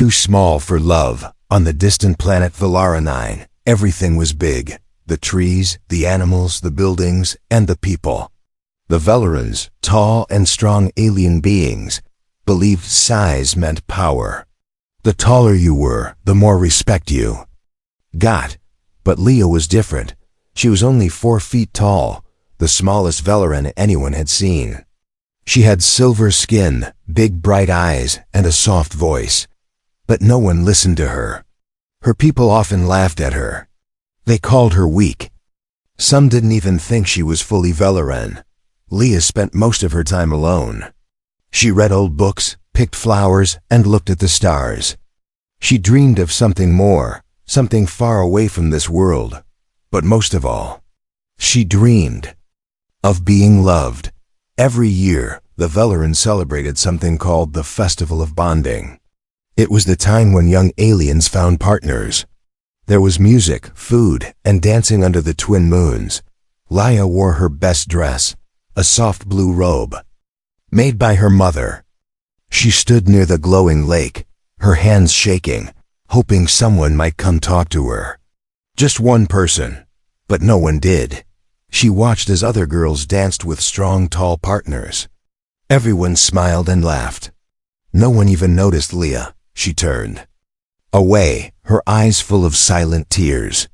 Too small for love. On the distant planet Valara 9, everything was big. The trees, the animals, the buildings, and the people. The Velarans, tall and strong alien beings, believed size meant power. The taller you were, the more respect you got. But Leah was different. She was only 4 feet tall, the smallest Velaran anyone had seen. She had silver skin, big bright eyes, and a soft voice. But no one listened to her. Her people often laughed at her. They called her weak. Some didn't even think she was fully Velaran. Leah spent most of her time alone. She read old books, picked flowers, and looked at the stars. She dreamed of something more, something far away from this world. But most of all, she dreamed of being loved. Every year, the Velaran celebrated something called the Festival of Bonding. It was the time when young aliens found partners. There was music, food, and dancing under the twin moons. Leah wore her best dress, a soft blue robe, made by her mother. She stood near the glowing lake, her hands shaking, hoping someone might come talk to her. Just one person, but no one did. She watched as other girls danced with strong, tall partners. Everyone smiled and laughed. No one even noticed Leah. She turned away, her eyes full of silent tears.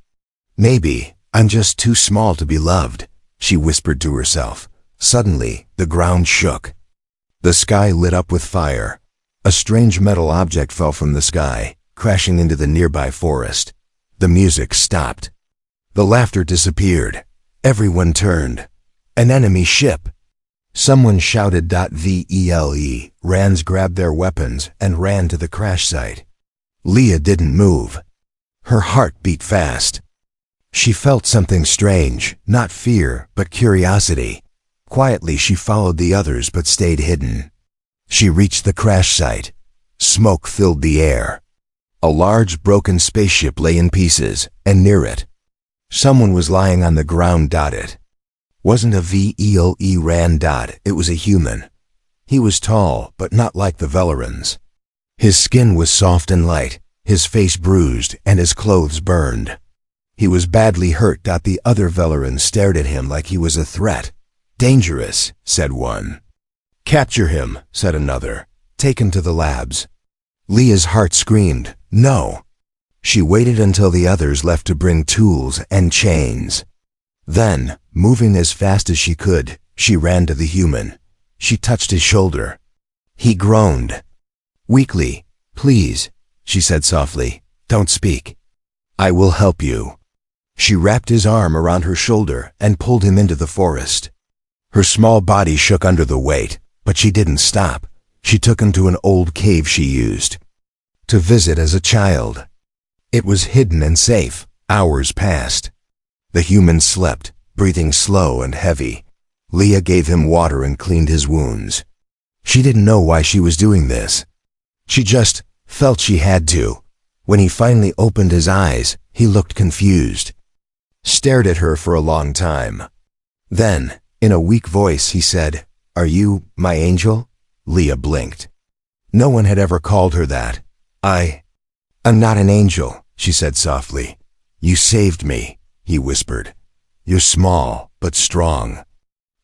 "Maybe I'm just too small to be loved," she whispered to herself. Suddenly, the ground shook. The sky lit up with fire. A strange metal object fell from the sky, crashing into the nearby forest. The music stopped. The laughter disappeared. Everyone turned. An enemy ship. Someone shouted "Vele." Rans grabbed their weapons and ran to the crash site. Leah didn't move. Her heart beat fast. She felt something strange, not fear, but curiosity. Quietly she followed the others but stayed hidden. She reached the crash site. Smoke filled the air. A large broken spaceship lay in pieces, and near it, someone was lying on the ground. It wasn't a Vele Ran. It was a human. He was tall, but not like the Velarans. His skin was soft and light, his face bruised, and his clothes burned. He was badly hurt. The other Velarans stared at him like he was a threat. "Dangerous," said one. "Capture him," said another. "Take him to the labs." Leah's heart screamed, "No." She waited until the others left to bring tools and chains. Then, moving as fast as she could, she ran to the human. She touched his shoulder. He groaned. Weakly, "Please," she said softly, "don't speak. I will help you." She wrapped his arm around her shoulder and pulled him into the forest. Her small body shook under the weight, but she didn't stop. She took him to an old cave she used to visit as a child. It was hidden and safe. Hours passed. The human slept, breathing slow and heavy. Leah gave him water and cleaned his wounds. She didn't know why she was doing this. She just felt she had to. When he finally opened his eyes, he looked confused. Stared at her for a long time. Then, in a weak voice, he said, "Are you my angel?" Leah blinked. No one had ever called her that. I'm not an angel," she said softly. "You saved me," he whispered. "You're small, but strong."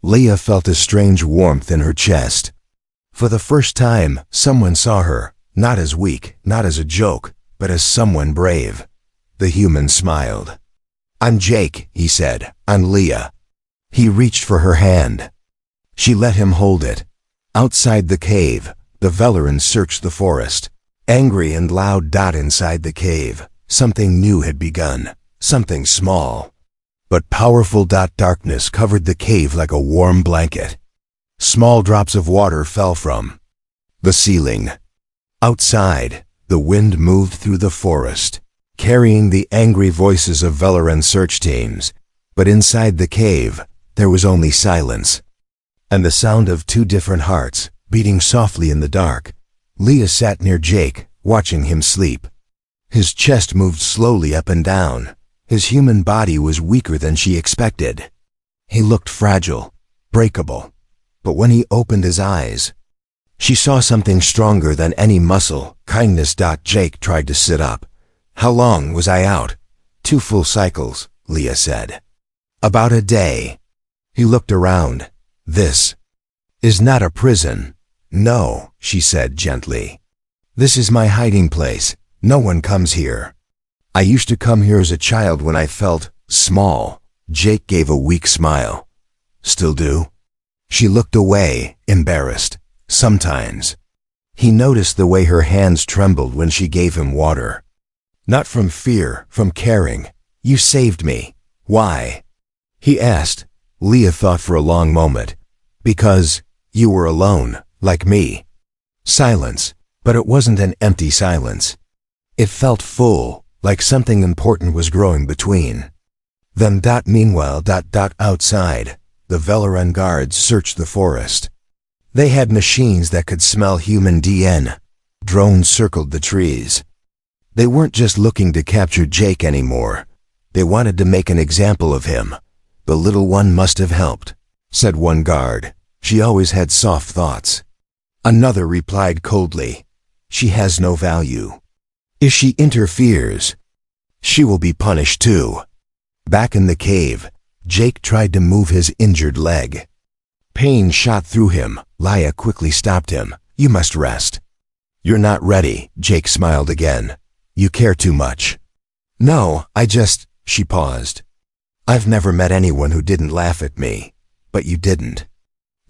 Leah felt a strange warmth in her chest. For the first time, someone saw her, not as weak, not as a joke, but as someone brave. The human smiled. "I'm Jake," he said. "I'm Leah." He reached for her hand. She let him hold it. Outside the cave, the Velarans searched the forest. Angry and loud. Inside the cave, something new had begun, something small, but powerful. Darkness covered the cave like a warm blanket. Small drops of water fell from the ceiling. Outside, the wind moved through the forest, carrying the angry voices of Velaran search teams. But inside the cave, there was only silence, and the sound of 2 different hearts beating softly in the dark. Leah sat near Jake, watching him sleep. His chest moved slowly up and down. His human body was weaker than she expected. He looked fragile, breakable. But when he opened his eyes, She saw something stronger than any muscle, kindness. Jake tried to sit up. How long was I out? 2 full cycles, Leah said. About a day. He looked around. This is not a prison. No, she said gently. This is my hiding place. No one comes here. I used to come here as a child when I felt small. Jake gave a weak smile. Still do? She looked away, embarrassed. Sometimes. He noticed the way her hands trembled when she gave him water. Not from fear, from caring. You saved me. Why? He asked. Leah thought for a long moment. Because you were alone, like me. Silence, but it wasn't an empty silence. It felt full, like something important was growing between them. Meanwhile, outside, the Velaran guards searched the forest. They had machines that could smell human DNA. Drones circled the trees. They weren't just looking to capture Jake anymore. They wanted to make an example of him. The little one must have helped, said one guard. She always had soft thoughts. Another replied coldly, she has no value. If she interferes, she will be punished too. Back in the cave, Jake tried to move his injured leg. Pain shot through him. Leah quickly stopped him. You must rest. You're not ready, Jake smiled again. You care too much. No, she paused. I've never met anyone who didn't laugh at me. But you didn't.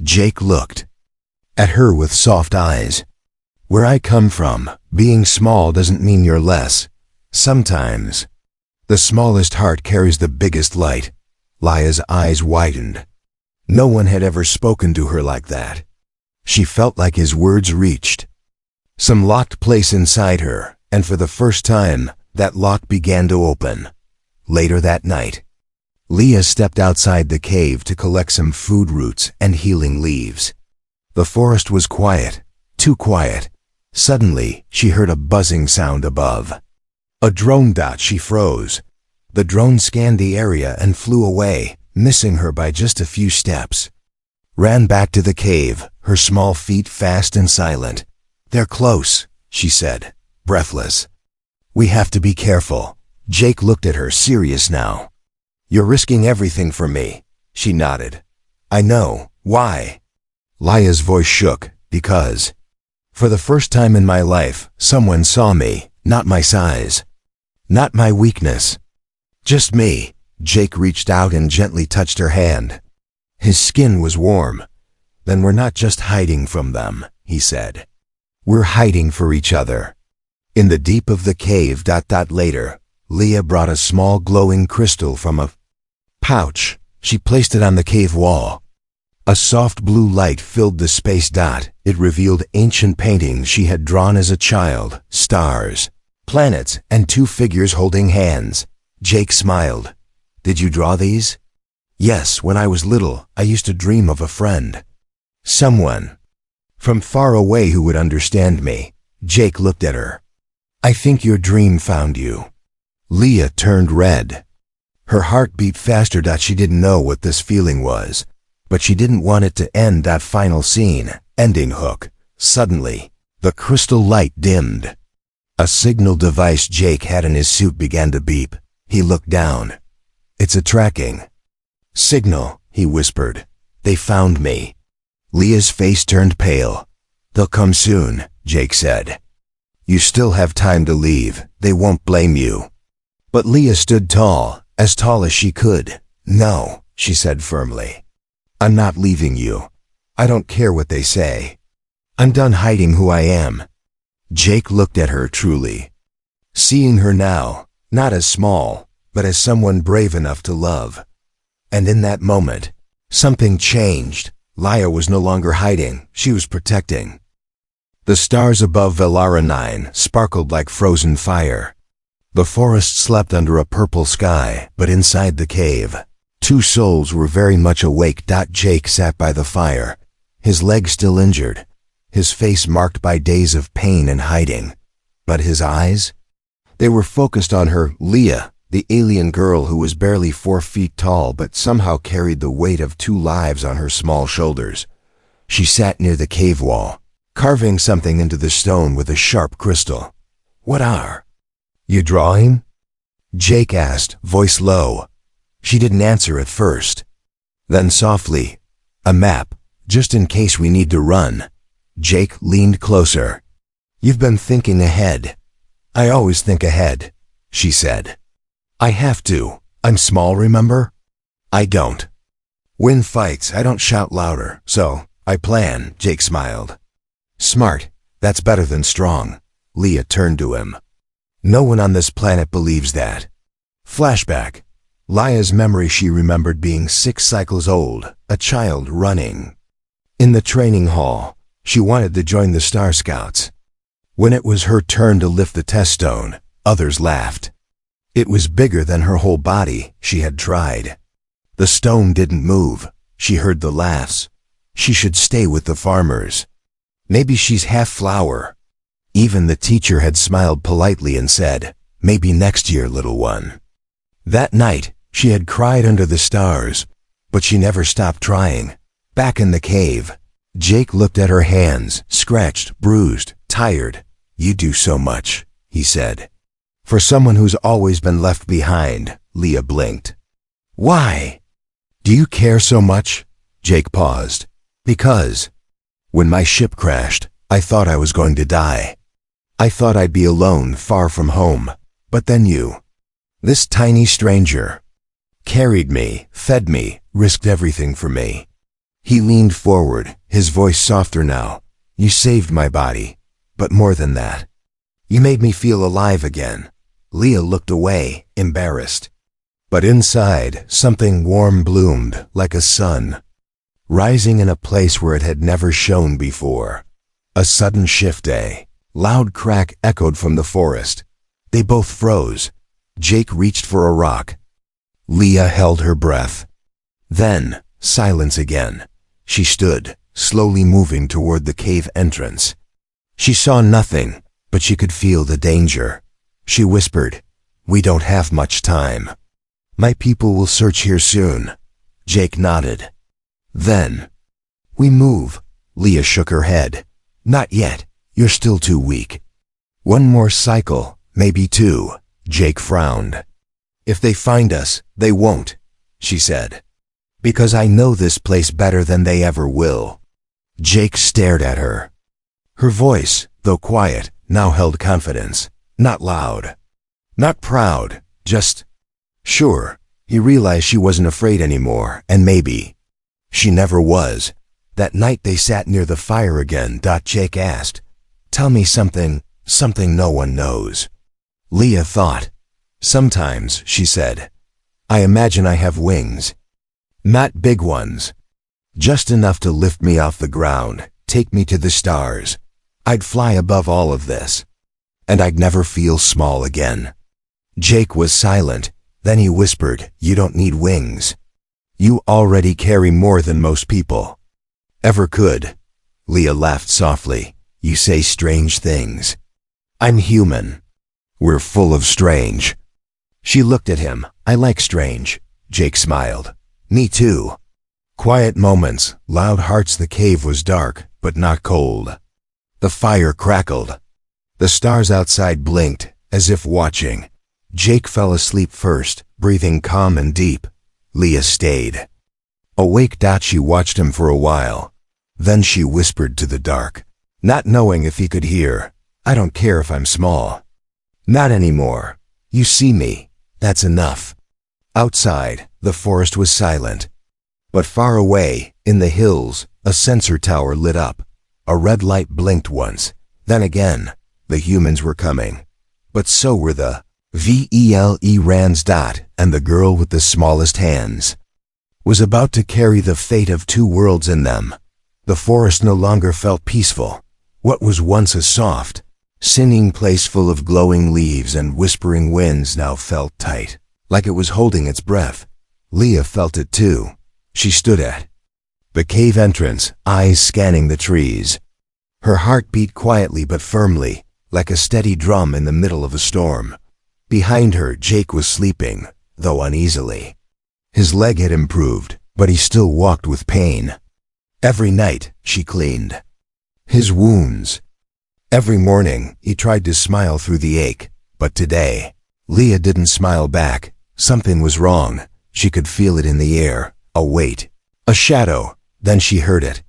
Jake looked at her with soft eyes. Where I come from, being small doesn't mean you're less. Sometimes, the smallest heart carries the biggest light. Leah's eyes widened. No one had ever spoken to her like that. She felt like his words reached some locked place inside her, and for the first time, that lock began to open. Later that night, Leah stepped outside the cave to collect some food roots and healing leaves. The forest was quiet, too quiet. Suddenly, she heard a buzzing sound above. A drone. She froze. The drone scanned the area and flew away, missing her by just a few steps. Ran back to the cave, her small feet fast and silent. They're close, she said, breathless. We have to be careful. Jake looked at her, serious now. You're risking everything for me. She nodded. I know. Why? Leah's voice shook. Because. For the first time in my life, someone saw me, not my size. Not my weakness. Just me. Jake reached out and gently touched her hand. His skin was warm. Then we're not just hiding from them, he said. We're hiding for each other. In the deep of the cave. Later, Leah brought a small glowing crystal from a pouch. She placed it on the cave wall. A soft blue light filled the space. It revealed ancient paintings she had drawn as a child, stars, planets, and 2 figures holding hands. Jake smiled. Did you draw these? Yes, when I was little, I used to dream of a friend. Someone from far away who would understand me. Jake looked at her. I think your dream found you. Leah turned red. Her heart beat faster. She didn't know what this feeling was, but she didn't want it to end. That final scene, ending hook. Suddenly, the crystal light dimmed. A signal device Jake had in his suit began to beep. He looked down. It's a tracking signal, he whispered. They found me. Leah's face turned pale. They'll come soon, Jake said. You still have time to leave. They won't blame you. But Leah stood tall as she could. No, she said firmly. I'm not leaving you. I don't care what they say. I'm done hiding who I am. Jake looked at her truly, seeing her now, not as small, but as someone brave enough to love. And in that moment, something changed. Leah was no longer hiding, she was protecting. The stars above Velaran 9 sparkled like frozen fire. The forest slept under a purple sky, but inside the cave, 2 souls were very much awake. Jake sat by the fire, his leg still injured, his face marked by days of pain and hiding. But his eyes? They were focused on her, Leah, the alien girl who was barely 4 feet tall but somehow carried the weight of 2 lives on her small shoulders. She sat near the cave wall, carving something into the stone with a sharp crystal. "What are you drawing?" Jake asked, voice low. She didn't answer at first. Then softly, "A map, just in case we need to run." Jake leaned closer. "You've been thinking ahead." "I always think ahead," she said. "I have to. I'm small, remember?" "I don't. Win fights, I don't shout louder, so I plan," Jake smiled. "Smart. That's better than strong." Leah turned to him. "No one on this planet believes that." Flashback. Leah's memory, she remembered being 6 cycles old, a child running. In the training hall, she wanted to join the Star Scouts. When it was her turn to lift the test stone, others laughed. It was bigger than her whole body. She had tried. The stone didn't move. She heard the laughs. She should stay with the farmers. Maybe she's half flower. Even the teacher had smiled politely and said, "Maybe next year, little one." That night, she had cried under the stars, but she never stopped trying. Back in the cave, Jake looked at her hands, scratched, bruised, tired. "You do so much," he said. "For someone who's always been left behind." Leah blinked. "Why? Do you care so much?" Jake paused. "Because when my ship crashed, I thought I was going to die. I thought I'd be alone, far from home. But then you, this tiny stranger, carried me, fed me, risked everything for me." He leaned forward, his voice softer now. "You saved my body, but more than that. You made me feel alive again." Leah looked away, embarrassed. But inside, something warm bloomed, like a sun, rising in a place where it had never shone before. A sudden shift. A loud crack echoed from the forest. They both froze. Jake reached for a rock. Leah held her breath. Then, silence again. She stood, slowly moving toward the cave entrance. She saw nothing, but she could feel the danger. She whispered, "We don't have much time. My people will search here soon." Jake nodded. "Then we move." Leah shook her head. "Not yet. You're still too weak. One more cycle, maybe 2. Jake frowned. "If they find us, they won't," she said. "Because I know this place better than they ever will." Jake stared at her. Her voice, though quiet, now held confidence. Not loud. Not proud. Just sure. He realized she wasn't afraid anymore, and maybe she never was. That night they sat near the fire again. Jake asked, "Tell me something no one knows." Leah thought. "Sometimes," she said, "I imagine I have wings. Not big ones. Just enough to lift me off the ground, take me to the stars. I'd fly above all of this. And I'd never feel small again." Jake was silent. Then he whispered, "You don't need wings. You already carry more than most people ever could." Leah laughed softly. "You say strange things. I'm human. We're full of strange." She looked at him. "I like strange." Jake smiled. "Me too." Quiet moments, loud hearts. The cave was dark, but not cold. The fire crackled. The stars outside blinked, as if watching. Jake fell asleep first, breathing calm and deep. Leah stayed. Awake. She watched him for a while. Then she whispered to the dark, not knowing if he could hear, "I don't care if I'm small. Not anymore. You see me. That's enough." Outside, the forest was silent. But far away, in the hills, a sensor tower lit up. A red light blinked once. Then again, the humans were coming. But so were the VELE and the girl with the smallest hands was about to carry the fate of 2 worlds in them. The forest no longer felt peaceful. What was once a soft, singing place full of glowing leaves and whispering winds now felt tight, like it was holding its breath. Leah felt it too. She stood at the cave entrance, eyes scanning the trees. Her heart beat quietly but firmly, like a steady drum in the middle of a storm. Behind her, Jake was sleeping, though uneasily. His leg had improved, but he still walked with pain. Every night, she cleaned. his wounds. Every morning, he tried to smile through the ache, but today, Leah didn't smile back. Something was wrong. She could feel it in the air, a weight, a shadow. Then she heard it.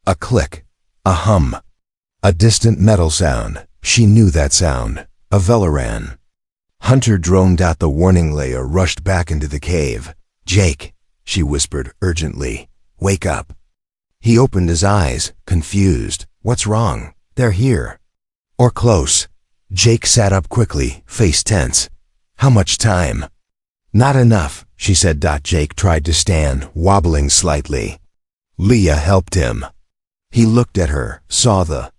A click, a hum, a distant metal sound. She knew that sound. A Velaran. Hunter droned out the warning. Leah rushed back into the cave. "Jake," she whispered urgently, "wake up." He opened his eyes, confused. "What's wrong?" "They're here." "Or close." Jake sat up quickly, face tense. "How much time?" "Not enough," she said. Jake tried to stand, wobbling slightly. Leah helped him. He looked at her, saw the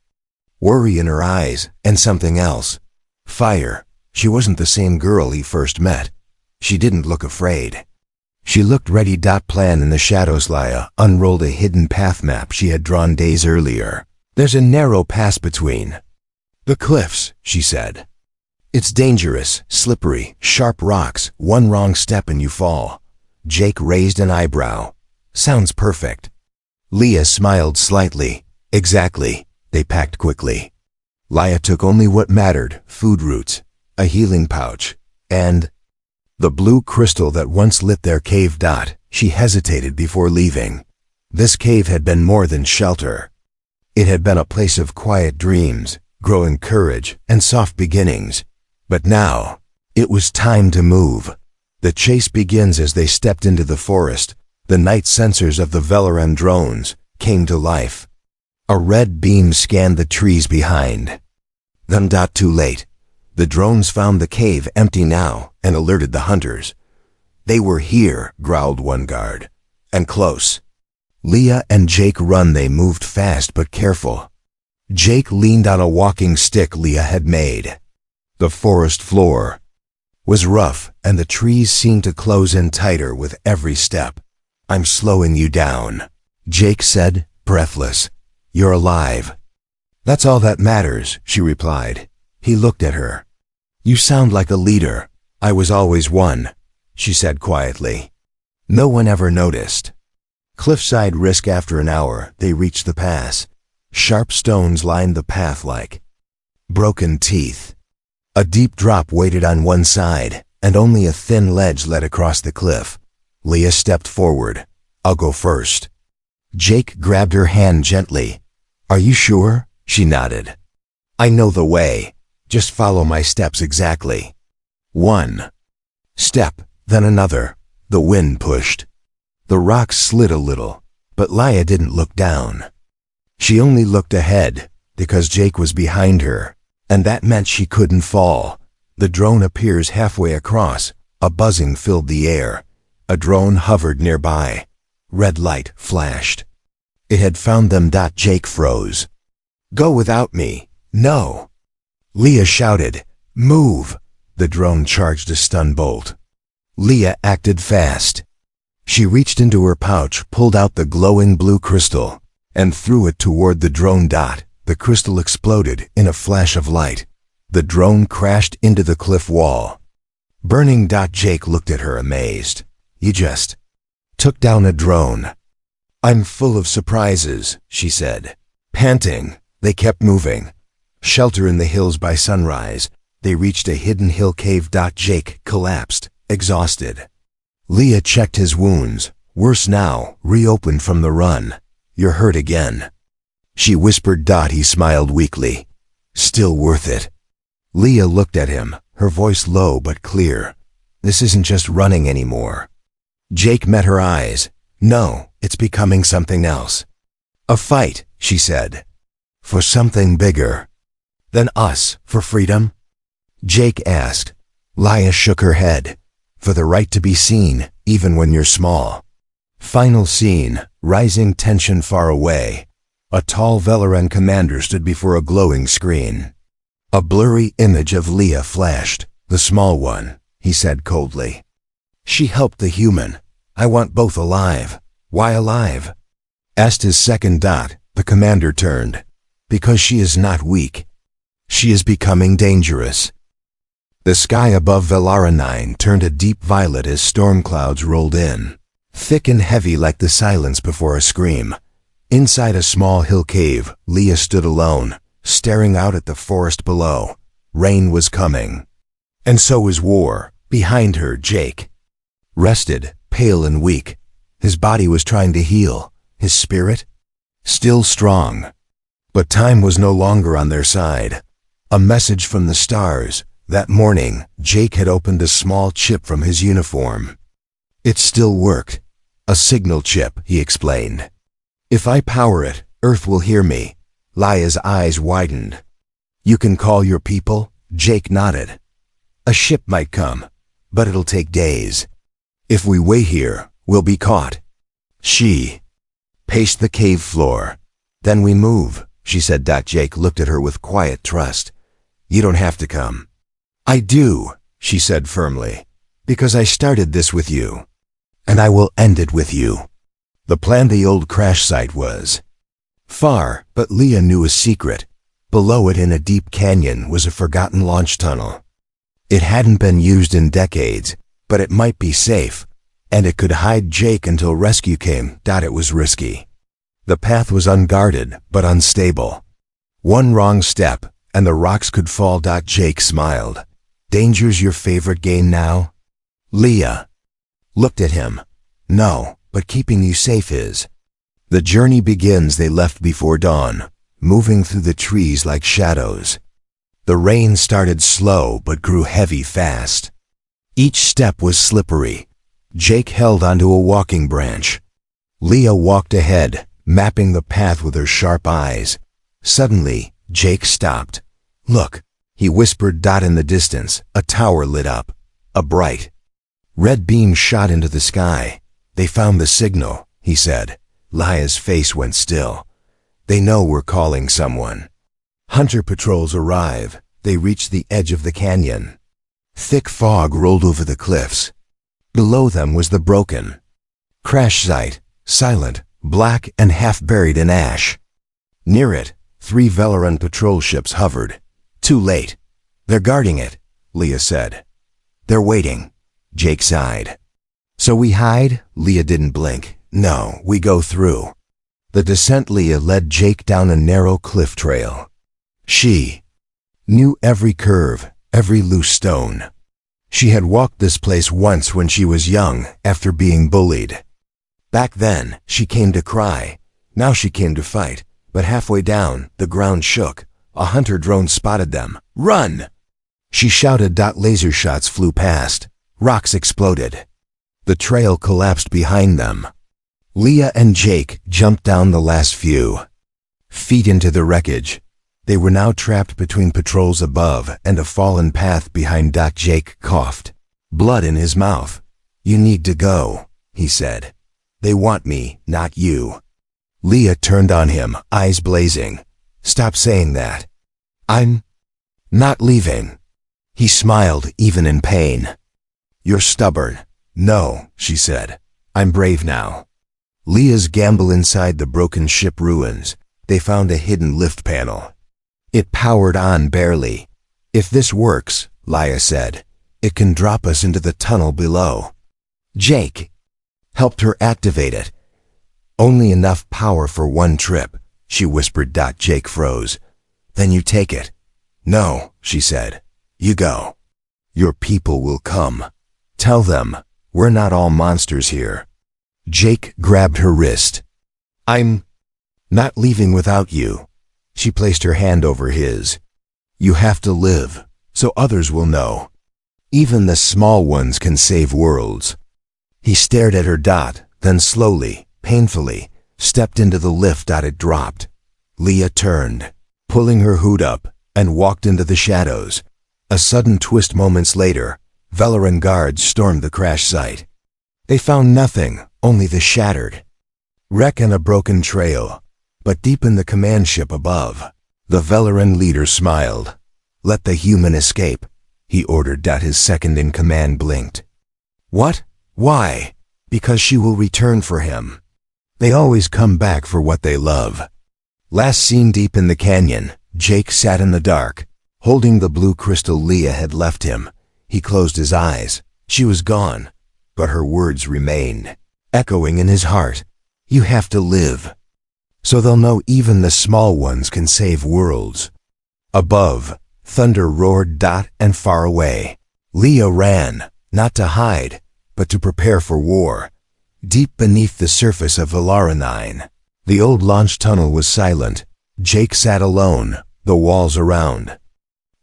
worry in her eyes, and something else. Fire. She wasn't the same girl he first met. She didn't look afraid. She looked ready. Plan in the shadows. Leah unrolled a hidden path map she had drawn days earlier. "There's a narrow pass between the cliffs," she said. "It's dangerous, slippery, sharp rocks. One wrong step and you fall." Jake raised an eyebrow. "Sounds perfect." Leah smiled slightly. "Exactly." They packed quickly. Leah took only what mattered: food roots, a healing pouch, and the blue crystal that once lit their cave. She hesitated before leaving. This cave had been more than shelter. It had been a place of quiet dreams, growing courage, and soft beginnings. But now, it was time to move. The chase begins. As they stepped into the forest, the night sensors of the Velaran drones came to life. A red beam scanned the trees behind them. Too late. The drones found the cave empty now and alerted the hunters. "They were here," growled one guard. "And close." Leah and Jake run. They moved fast but careful. Jake leaned on a walking stick Leah had made. The forest floor was rough, and the trees seemed to close in tighter with every step. "I'm slowing you down," Jake said, breathless. "You're alive." "That's all that matters," she replied. He looked at her. "You sound like a leader." "I was always one," she said quietly. No one ever noticed. Cliffside risk. After an hour, they reached the pass. Sharp stones lined the path like broken teeth. A deep drop waited on one side, and only a thin ledge led across the cliff. Leah stepped forward. "I'll go first." Jake grabbed her hand gently. "Are you sure?" She nodded. "I know the way. Just follow my steps exactly." One step, then another. The wind pushed. The rocks slid a little, but Leah didn't look down. She only looked ahead, because Jake was behind her, and that meant she couldn't fall. The drone appears halfway across. A buzzing filled the air. A drone hovered nearby. Red light flashed. It had found them. Jake froze. "Go without me." "No." Leah shouted. "Move." The drone charged a stun bolt. Leah acted fast. She reached into her pouch, pulled out the glowing blue crystal, and threw it toward the drone. The crystal exploded in a flash of light. The drone crashed into the cliff wall. Burning. Jake looked at her amazed. "You just took down a drone." "I'm full of surprises," she said. Panting, they kept moving. Shelter in the hills by sunrise. They reached a hidden hill cave. Jake collapsed, exhausted. Leah checked his wounds. "Worse now, reopened from the run. You're hurt again." She whispered. He smiled weakly. "Still worth it." Leah looked at him, her voice low but clear. "This isn't just running anymore." Jake met her eyes. "No, it's becoming something else." "A fight," she said. "For something bigger than us, for freedom?" Jake asked. Leah shook her head. "For the right to be seen, even when you're small." Final scene, rising tension far away. A tall Velaran commander stood before a glowing screen. A blurry image of Leah flashed. "The small one," he said coldly. "She helped the human. I want both alive." "Why alive?" asked his second. The commander turned. "Because she is not weak. She is becoming dangerous." The sky above Velaran turned a deep violet as storm clouds rolled in, thick and heavy like the silence before a scream. Inside a small hill cave, Leah stood alone, staring out at the forest below. Rain was coming. And so was war. Behind her, Jake. Rested, pale and weak. His body was trying to heal. His spirit? Still strong. But time was no longer on their side. A message from the stars. That morning, Jake had opened a small chip from his uniform. It still worked. A signal chip, he explained. If I power it, Earth will hear me. Leah's eyes widened. You can call your people? Jake nodded. A ship might come, but it'll take days. If we wait here, we'll be caught. She paced the cave floor. Then we move, she said. Jake looked at her with quiet trust. You don't have to come. I do, she said firmly, because I started this with you. And I will end it with you. The plan. The old crash site was far, but Leah knew a secret. Below it in a deep canyon was a forgotten launch tunnel. It hadn't been used in decades, but it might be safe, and it could hide Jake until rescue came. It was risky. The path was unguarded, but unstable. One wrong step, and the rocks could fall. Jake smiled. Danger's your favorite game now? Leah looked at him. No, but keeping you safe is. The journey begins. They left before dawn, moving through the trees like shadows. The rain started slow but grew heavy fast. Each step was slippery. Jake held onto a walking branch. Leah walked ahead, mapping the path with her sharp eyes. Suddenly, Jake stopped. Look, he whispered. In the distance, a tower lit up. A bright red beam shot into the sky. They found the signal, he said. Leah's face went still. They know we're calling someone. Hunter patrols arrive. They reach the edge of the canyon. Thick fog rolled over the cliffs. Below them was the broken crash site, silent, black and half buried in ash. Near it, 3 Velaran patrol ships hovered. Too late. They're guarding it, Leah said. They're waiting. Jake sighed. So we hide? Leah didn't blink. No, we go through. The descent. Leah led Jake down a narrow cliff trail. She knew every curve, every loose stone. She had walked this place once when she was young, after being bullied. Back then, she came to cry. Now she came to fight. But halfway down, the ground shook. A hunter drone spotted them. Run! She shouted. Laser shots flew past. Rocks exploded. The trail collapsed behind them. Leah and Jake jumped down the last few feet into the wreckage. They were now trapped between patrols above and a fallen path behind. Jake coughed, blood in his mouth. You need to go, he said. They want me, not you. Leah turned on him, eyes blazing. Stop saying that. I'm not leaving. He smiled, even in pain. You're stubborn. No, she said. I'm brave now. Leah's gamble. Inside the broken ship ruins, they found a hidden lift panel. It powered on barely. If this works, Leah said, it can drop us into the tunnel below. Jake helped her activate it. Only enough power for one trip, she whispered. Jake froze. Then you take it. No, she said. You go. Your people will come. Tell them, we're not all monsters here. Jake grabbed her wrist. I'm not leaving without you. She placed her hand over his. You have to live, so others will know. Even the small ones can save worlds. He stared at her. Then slowly, painfully, stepped into the lift. It dropped. Leah turned, pulling her hood up, and walked into the shadows. A sudden twist. Moments later, Velaran guards stormed the crash site. They found nothing, only the shattered wreck and a broken trail. But deep in the command ship above, the Velaran leader smiled. Let the human escape, he ordered. His second-in-command blinked. What? Why? Because she will return for him. They always come back for what they love. Last seen deep in the canyon, Jake sat in the dark, holding the blue crystal Leah had left him. He closed his eyes. She was gone, but her words remained, echoing in his heart. You have to live. so they'll know even the small ones can save worlds. Above, thunder roared and far away. Leah ran, not to hide, but to prepare for war. Deep beneath the surface of Valara 9, the old launch tunnel was silent. Jake sat alone, the walls around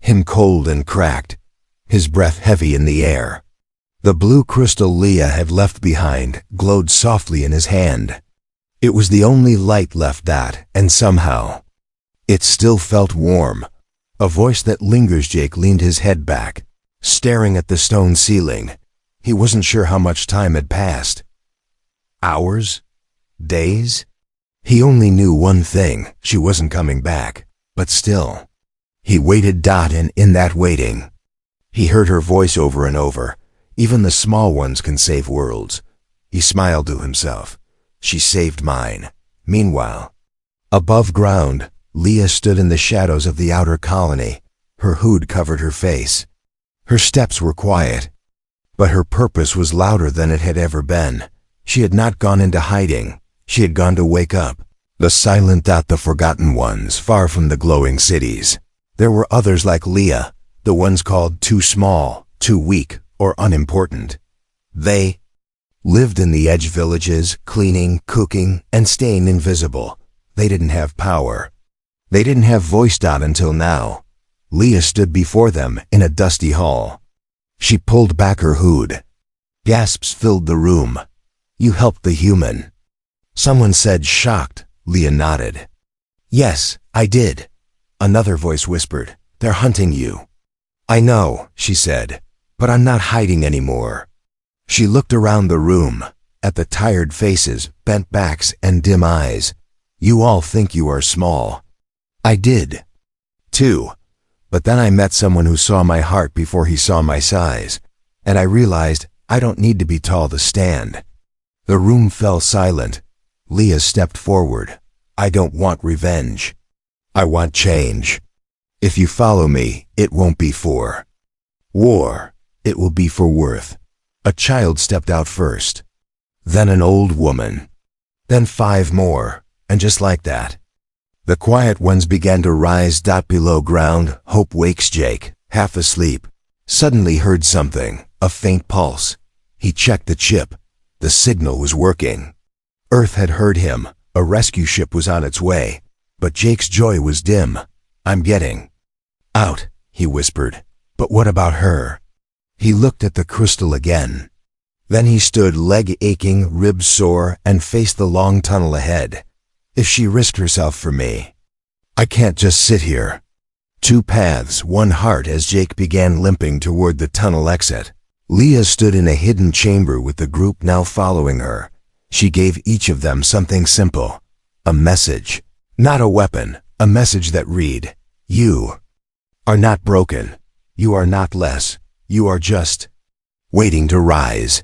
him cold and cracked, his breath heavy in the air. The blue crystal Leah had left behind glowed softly in his hand. It was the only light left and somehow, it still felt warm. A voice that lingers. Jake leaned his head back, staring at the stone ceiling. He wasn't sure how much time had passed. Hours? Days? He only knew one thing, she wasn't coming back. But still, he waited. And in that waiting, he heard her voice over and over. Even the small ones can save worlds. He smiled to himself. She saved mine. Meanwhile, above ground, Leah stood in the shadows of the outer colony. Her hood covered her face. Her steps were quiet, but her purpose was louder than it had ever been. She had not gone into hiding. She had gone to wake up the silent, the forgotten ones, far from the glowing cities. There were others like Leah, the ones called too small, too weak, or unimportant. They lived in the edge villages, cleaning, cooking, and staying invisible. They didn't have power. They didn't have voice. Until now. Leah stood before them in a dusty hall. She pulled back her hood. Gasps filled the room. You helped the human. Someone said, shocked. Leah nodded. Yes, I did. Another voice whispered, they're hunting you. I know, she said, but I'm not hiding anymore. She looked around the room, at the tired faces, bent backs, and dim eyes. You all think you are small. I did, too. But then I met someone who saw my heart before he saw my size, and I realized I don't need to be tall to stand. The room fell silent. Leah stepped forward. I don't want revenge. I want change. If you follow me, it won't be for war. It will be for worth. A child stepped out first. Then an old woman. Then 5 more, and just like that, the quiet ones began to rise. Below ground, Hope wakes Jake, half asleep. Suddenly heard something, a faint pulse. He checked the chip. The signal was working. Earth had heard him. A rescue ship was on its way. But Jake's joy was dim. I'm getting out, he whispered. But what about her? He looked at the crystal again. Then he stood, leg aching, ribs sore, and faced the long tunnel ahead. If she risked herself for me, I can't just sit here. 2 paths, 1 heart. As Jake began limping toward the tunnel exit, Leah stood in a hidden chamber with the group now following her. She gave each of them something simple. A message. Not a weapon. A message that read, you are not broken. You are not less. You are just waiting to rise.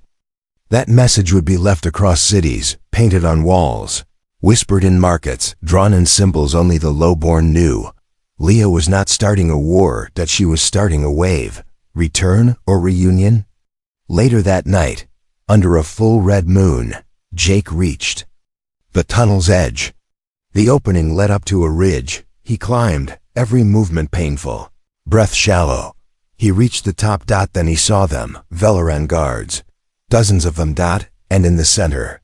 That message would be left across cities, painted on walls, whispered in markets, drawn in symbols only the lowborn knew. Leah was not starting a war, that she was starting a wave. Return or reunion? Later that night, under a full red moon, Jake reached the tunnel's edge. The opening led up to a ridge. He climbed, every movement painful, breath shallow. He reached the top. Then he saw them, Velaran guards. Dozens of them. And in the center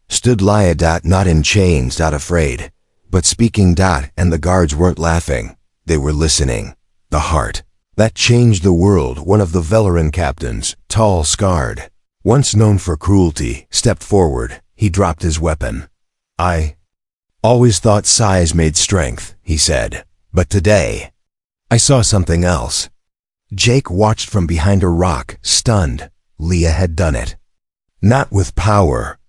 stood Leah. Not in chains. Afraid, but speaking. And the guards weren't laughing. They were listening. The heart that changed the world. One of the Velaran captains, tall, scarred, once known for cruelty, stepped forward. He dropped his weapon. I always thought size made strength, he said. But today, I saw something else. Jake watched from behind a rock, stunned. Leah had done it. Not with power,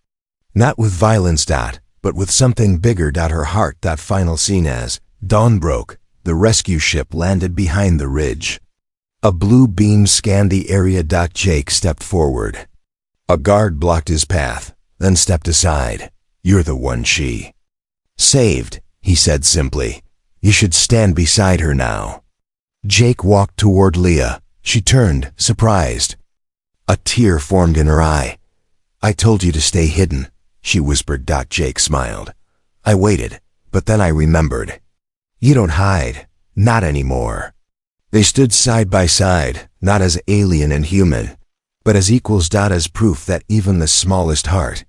not with violence. But with something bigger. Her heart. Final scene as dawn broke. The rescue ship landed behind the ridge. A blue beam scanned the area. Jake stepped forward. A guard blocked his path, then stepped aside. You're the one she saved, he said simply. You should stand beside her now. Jake walked toward Leah. She turned, surprised. A tear formed in her eye. I told you to stay hidden, she whispered. Jake smiled. I waited, but then I remembered. You don't hide. Not anymore. They stood side by side, not as alien and human, but as equals. As proof that even the smallest heart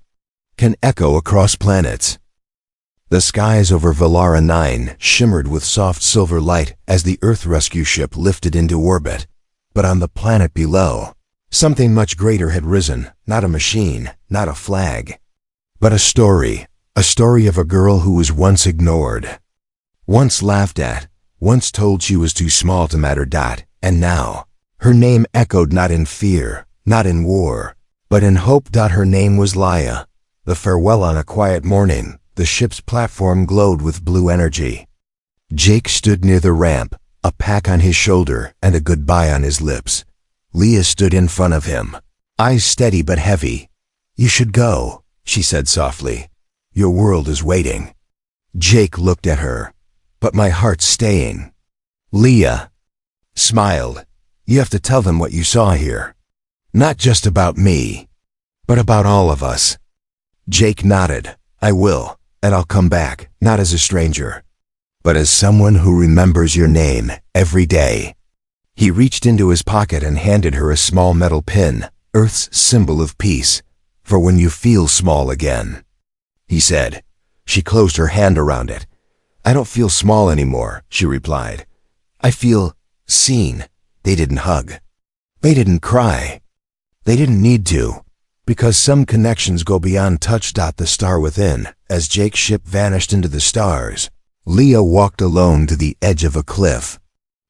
can echo across planets. The skies over Valara 9 shimmered with soft silver light as the Earth rescue ship lifted into orbit. But on the planet below, something much greater had risen, not a machine, not a flag, but a story of a girl who was once ignored, once laughed at, once told she was too small to matter. And now, her name echoed not in fear, not in war, but in hope. Her name was Leia. The farewell on a quiet morning, the ship's platform glowed with blue energy. Jake stood near the ramp, a pack on his shoulder and a goodbye on his lips. Leia stood in front of him, eyes steady but heavy. You should go, she said softly. Your world is waiting. Jake looked at her. But my heart's staying. Leia smiled. You have to tell them what you saw here. Not just about me, but about all of us. Jake nodded. I will, and I'll come back, not as a stranger, but as someone who remembers your name every day. He reached into his pocket and handed her a small metal pin, Earth's symbol of peace, for when you feel small again, he said. She closed her hand around it. I don't feel small anymore, she replied. I feel seen. They didn't hug. They didn't cry. They didn't need to, because some connections go beyond touch. The star within, as Jake's ship vanished into the stars, Leia walked alone to the edge of a cliff.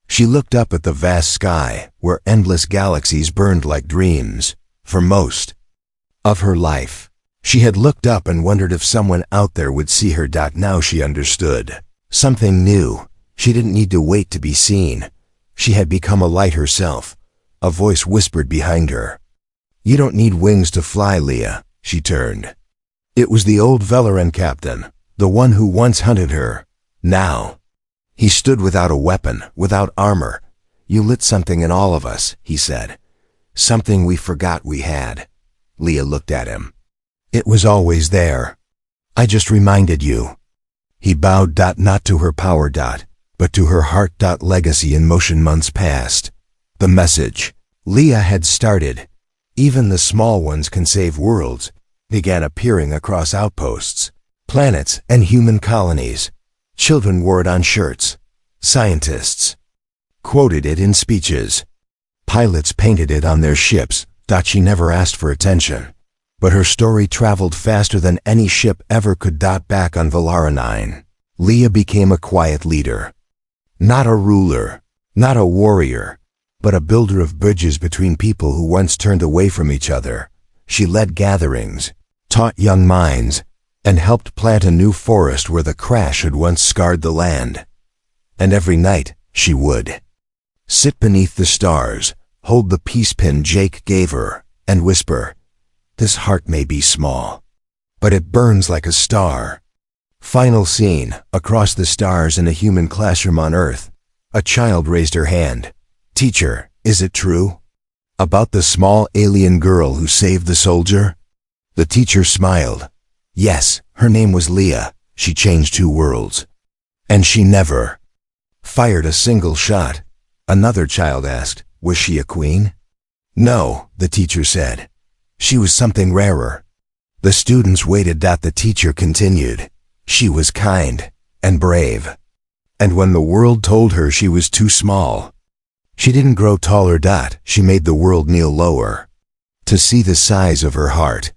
She looked up at the vast sky, where endless galaxies burned like dreams. For most of her life, she had looked up and wondered if someone out there would see her. Now she understood. Something new. She didn't need to wait to be seen. She had become a light herself. A voice whispered behind her. You don't need wings to fly, Leia. She turned. It was the old Velaran captain, the one who once hunted her. Now, he stood without a weapon, without armor. You lit something in all of us, he said. Something we forgot we had. Leia looked at him. It was always there. I just reminded you. He bowed. Not to her power. But to her heart. Legacy in motion months past. The message Leia had started, even the small ones can save worlds, began appearing across outposts, planets, and human colonies. Children wore it on shirts. Scientists quoted it in speeches. Pilots painted it on their ships. She never asked for attention, but her story traveled faster than any ship ever could. Back on Valara 9, Leia became a quiet leader. Not a ruler, not a warrior, but a builder of bridges between people who once turned away from each other. She led gatherings, taught young minds, and helped plant a new forest where the crash had once scarred the land. And every night, she would sit beneath the stars, hold the peace pin Jake gave her, and whisper, this heart may be small, but it burns like a star. Final scene, across the stars in a human classroom on Earth. A child raised her hand. Teacher, is it true? About the small alien girl who saved the soldier? The teacher smiled. Yes, her name was Leia. She changed 2 worlds. And she never fired a single shot. Another child asked, was she a queen? No, the teacher said. She was something rarer. The students waited. The teacher continued. She was kind and brave. And when the world told her she was too small, she didn't grow taller. She made the world kneel lower to see the size of her heart.